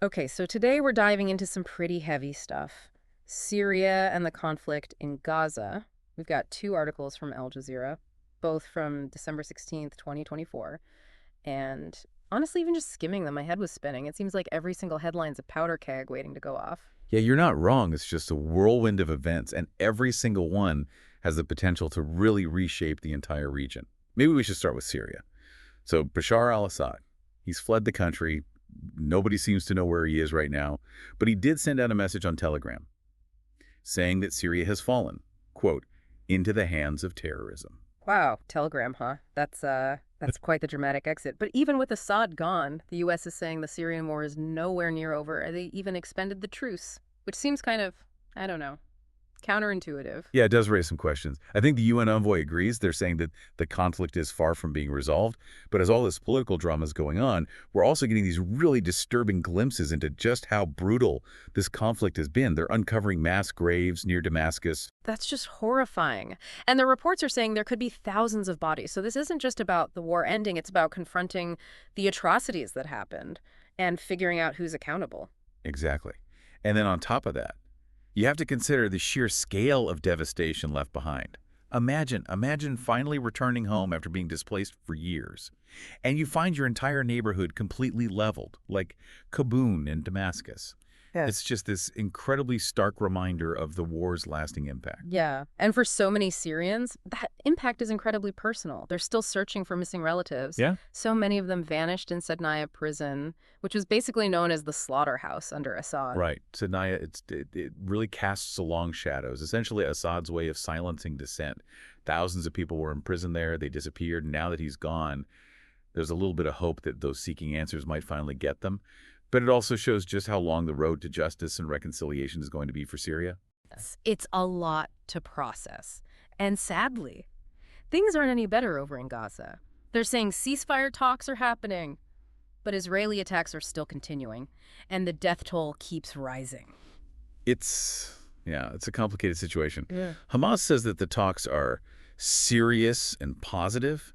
Okay, so today we're diving into some pretty heavy stuff. Syria and the conflict in Gaza. We've got two articles from Al Jazeera, both from December 16th, 2024. And honestly, even just skimming them, my head was spinning. It seems like every single headline's a powder keg waiting to go off. Yeah, you're not wrong. It's just a whirlwind of events, and every single one has the potential to really reshape the entire region. Maybe we should start with Syria. So Bashar al-Assad, he's fled the country. Nobody seems to know where he is right now, but he did send out a message on Telegram saying that Syria has fallen, quote, into the hands of terrorism. Wow, telegram, huh? That's quite the dramatic exit. But even with Assad gone, the US is saying the Syrian war is nowhere near over. They even expended the truce, which seems kind of, I don't know, counterintuitive. Yeah, it does raise some questions. I think the UN envoy agrees. They're saying that the conflict is far from being resolved. But as all this political drama is going on, we're also getting these really disturbing glimpses into just how brutal this conflict has been. They're uncovering mass graves near Damascus. That's just horrifying. And the reports are saying there could be thousands of bodies. So this isn't just about the war ending, it's about confronting the atrocities that happened and figuring out who's accountable. Exactly. And then on top of that, you have to consider the sheer scale of devastation left behind. Imagine finally returning home after being displaced for years, and you find your entire neighborhood completely leveled, like Kaboom in Damascus. It's just this incredibly stark reminder of the war's lasting impact. Yeah. And for so many Syrians, that impact is incredibly personal. They're still searching for missing relatives. Yeah. So many of them vanished in Sednaya prison, which was basically known as the slaughterhouse under Assad. Right. Sanaya, it really casts a long shadows, essentially Assad's way of silencing dissent. Thousands of people were imprisoned there. They disappeared. Now that he's gone, there's a little bit of hope that those seeking answers might finally get them. But it also shows just how long the road to justice and reconciliation is going to be for Syria. It's a lot to process. And sadly, things aren't any better over in Gaza. They're saying ceasefire talks are happening, but Israeli attacks are still continuing, and the death toll keeps rising. Yeah, it's a complicated situation. Yeah. Hamas says that the talks are serious and positive,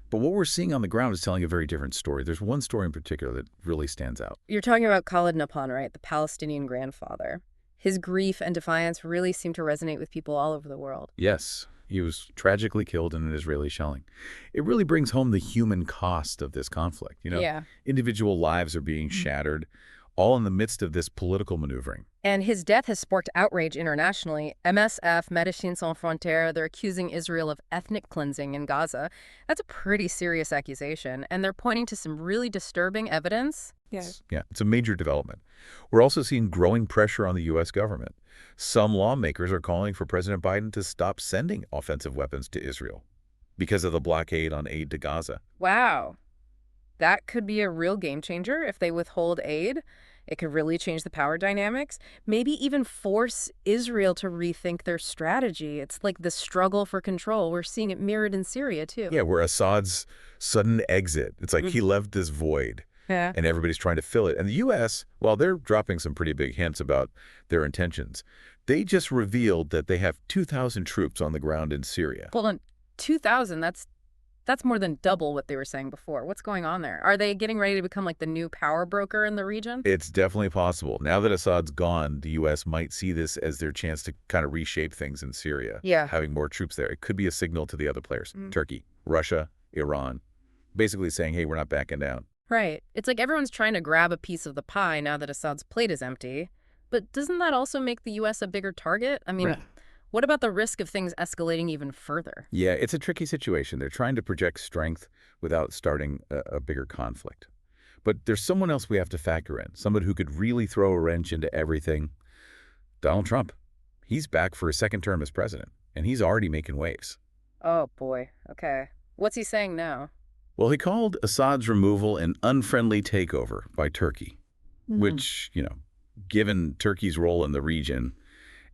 but what we're seeing on the ground is telling a very different story. There's one story in particular that really stands out. You're talking about Khalid Napan, right? The Palestinian grandfather. His grief and defiance really seem to resonate with people all over the world. Yes, he was tragically killed in an Israeli shelling. It really brings home the human cost of this conflict. Yeah. Individual lives are being shattered, all in the midst of this political maneuvering. And his death has sparked outrage internationally. MSF, Médecins Sans Frontières, they're accusing Israel of ethnic cleansing in Gaza. That's a pretty serious accusation, and they're pointing to some really disturbing evidence. Yeah, it's a major development. We're also seeing growing pressure on the U.S. government. Some lawmakers are calling for President Biden to stop sending offensive weapons to Israel because of the blockade on aid to Gaza. Wow. That could be a real game changer if they withhold aid. It could really change the power dynamics, maybe even force Israel to rethink their strategy. It's like the struggle for control. We're seeing it mirrored in Syria, too. Yeah, where Assad's sudden exit, it's like he left this void, Yeah. and everybody's trying to fill it. And the U.S., while they're dropping some pretty big hints about their intentions, they just revealed that they have 2,000 troops on the ground in Syria. Hold on. 2,000, that's more than double what they were saying before. What's going on there? Are they getting ready to become like the new power broker in the region? It's definitely possible. Now that Assad's gone, the U.S. might see this as their chance to kind of reshape things in Syria. Yeah. Having more troops there. It could be a signal to the other players. Turkey, Russia, Iran, basically saying, hey, we're not backing down. Right. It's like everyone's trying to grab a piece of the pie now that Assad's plate is empty. But doesn't that also make the U.S. a bigger target? I mean, Right. what about the risk of things escalating even further? Yeah, it's a tricky situation. They're trying to project strength without starting a bigger conflict. But there's someone else we have to factor in, someone who could really throw a wrench into everything. Donald Trump. He's back for a second term as president, and he's already making waves. Oh, boy. Okay. What's he saying now? Well, he called Assad's removal an unfriendly takeover by Turkey, which, given Turkey's role in the region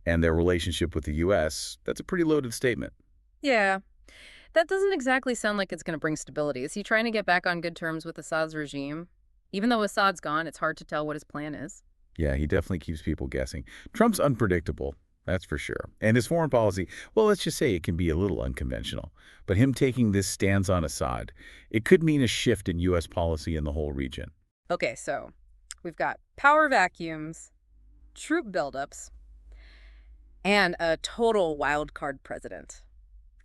and their relationship with the U.S., that's a pretty loaded statement. Yeah. That doesn't exactly sound like it's going to bring stability. Is he trying to get back on good terms with Assad's regime? Even though Assad's gone, it's hard to tell what his plan is. Yeah, he definitely keeps people guessing. Trump's unpredictable, that's for sure. And his foreign policy, well, let's just say it can be a little unconventional. But him taking this stance on Assad, it could mean a shift in U.S. policy in the whole region. Okay, so We've got power vacuums, troop buildups, and a total wild card president.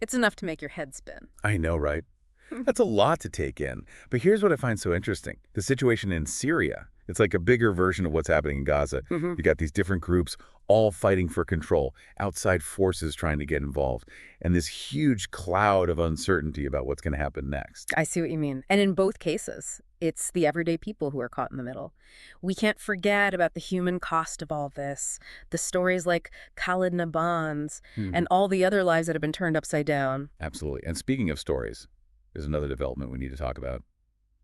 It's enough to make your head spin. I know, right? That's a lot to take in. But here's what I find so interesting. The situation in Syria. It's like a bigger version of what's happening in Gaza. Hmm. You got these different groups all fighting for control, outside forces trying to get involved, and this huge cloud of uncertainty about what's going to happen next. I see what you mean. And in both cases, it's the everyday people who are caught in the middle. We can't forget about the human cost of all this, the stories like Khalid Naban's, Hmm. and all the other lives that have been turned upside down. Absolutely. And speaking of stories, there's another development we need to talk about.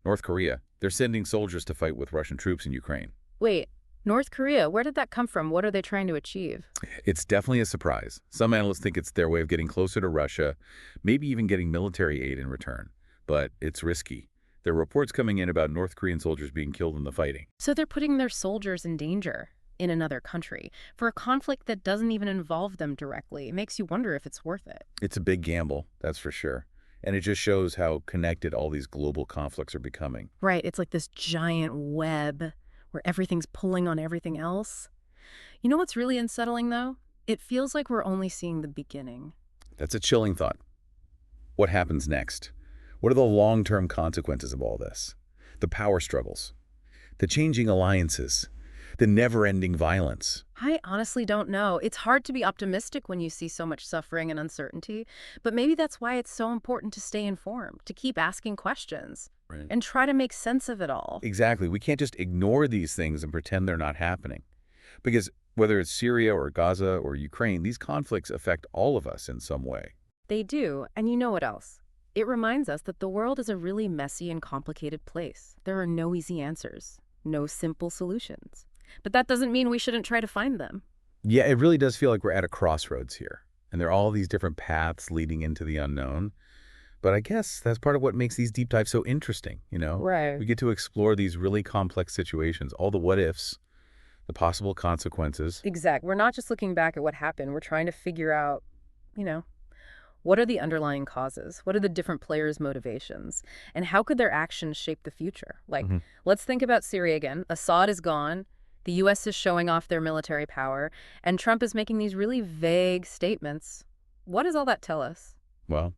North Korea. They're sending soldiers to fight with Russian troops in Ukraine. Wait, North Korea, where did that come from? What are they trying to achieve? It's definitely a surprise. Some analysts think it's their way of getting closer to Russia, maybe even getting military aid in return. But it's risky. There are reports coming in about North Korean soldiers being killed in the fighting. So they're putting their soldiers in danger in another country for a conflict that doesn't even involve them directly. It makes you wonder if it's worth it. It's a big gamble, that's for sure. And it just shows how connected all these global conflicts are becoming. Right, it's like this giant web where everything's pulling on everything else. You know what's really unsettling, though? It feels like we're only seeing the beginning. That's a chilling thought. What happens next? What are the long-term consequences of all this? The power struggles, the changing alliances, the never-ending violence. I honestly don't know. It's hard to be optimistic when you see so much suffering and uncertainty, but maybe that's why it's so important to stay informed, to keep asking questions, Right. and try to make sense of it all. Exactly. We can't just ignore these things and pretend they're not happening. Because whether it's Syria or Gaza or Ukraine, these conflicts affect all of us in some way. They do, and you know what else? It reminds us that the world is a really messy and complicated place. There are no easy answers, no simple solutions. But that doesn't mean we shouldn't try to find them. Yeah, it really does feel like we're at a crossroads here. And there are all these different paths leading into the unknown. But I guess that's part of what makes these deep dives so interesting, you know? Right. We get to explore these really complex situations, all the what ifs, the possible consequences. Exact. We're not just looking back at what happened. We're trying to figure out, you know, what are the underlying causes? What are the different players' motivations? And how could their actions shape the future? Like, Mhm. let's think about Syria again. Assad is gone. The U.S. is showing off their military power. And Trump is making these really vague statements. What does all that tell us? Well,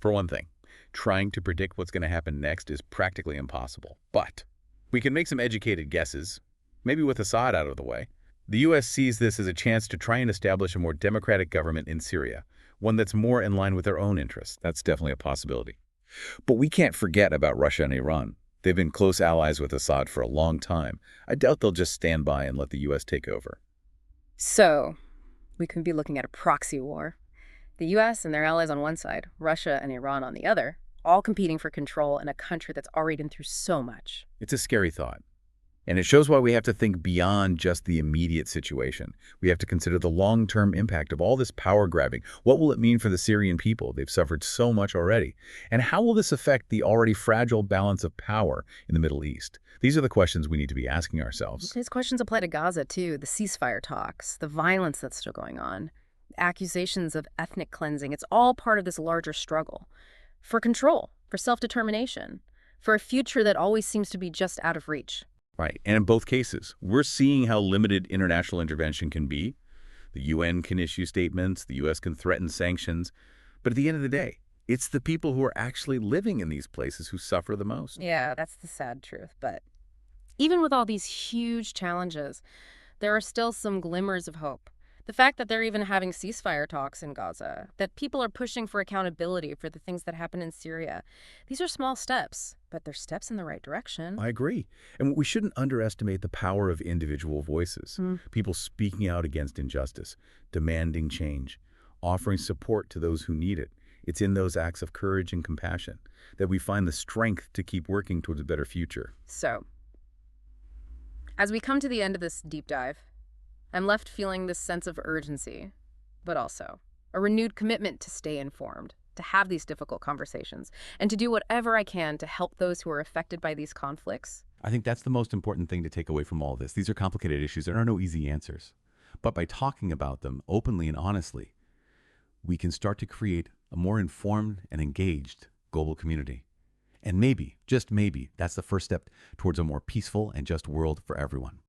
for one thing, trying to predict what's going to happen next is practically impossible. But we can make some educated guesses, maybe with Assad out of the way. The U.S. sees this as a chance to try and establish a more democratic government in Syria, one that's more in line with their own interests. That's definitely a possibility. But we can't forget about Russia and Iran. They've been close allies with Assad for a long time. I doubt they'll just stand by and let the U.S. take over. So, we could be looking at a proxy war. The U.S. and their allies on one side, Russia and Iran on the other, all competing for control in a country that's already been through so much. It's a scary thought. And it shows why we have to think beyond just the immediate situation. We have to consider the long-term impact of all this power grabbing. What will it mean for the Syrian people? They've suffered so much already. And how will this affect the already fragile balance of power in the Middle East? These are the questions we need to be asking ourselves. These questions apply to Gaza, too. The ceasefire talks, the violence that's still going on, accusations of ethnic cleansing. It's all part of this larger struggle for control, for self-determination, for a future that always seems to be just out of reach. Right. And in both cases, we're seeing how limited international intervention can be. The UN can issue statements, the U.S. can threaten sanctions. But at the end of the day, it's the people who are actually living in these places who suffer the most. Yeah, that's the sad truth. But even with all these huge challenges, there are still some glimmers of hope. The fact that they're even having ceasefire talks in Gaza, that people are pushing for accountability for the things that happen in Syria, these are small steps, but they're steps in the right direction. I agree. And we shouldn't underestimate the power of individual voices, Mm. people speaking out against injustice, demanding change, offering support to those who need it. It's in those acts of courage and compassion that we find the strength to keep working towards a better future. So, as we come to the end of this deep dive, I'm left feeling this sense of urgency, but also a renewed commitment to stay informed, to have these difficult conversations, and to do whatever I can to help those who are affected by these conflicts. I think that's the most important thing to take away from all this. These are complicated issues. There are no easy answers. But by talking about them openly and honestly, we can start to create a more informed and engaged global community. And maybe, just maybe, that's the first step towards a more peaceful and just world for everyone.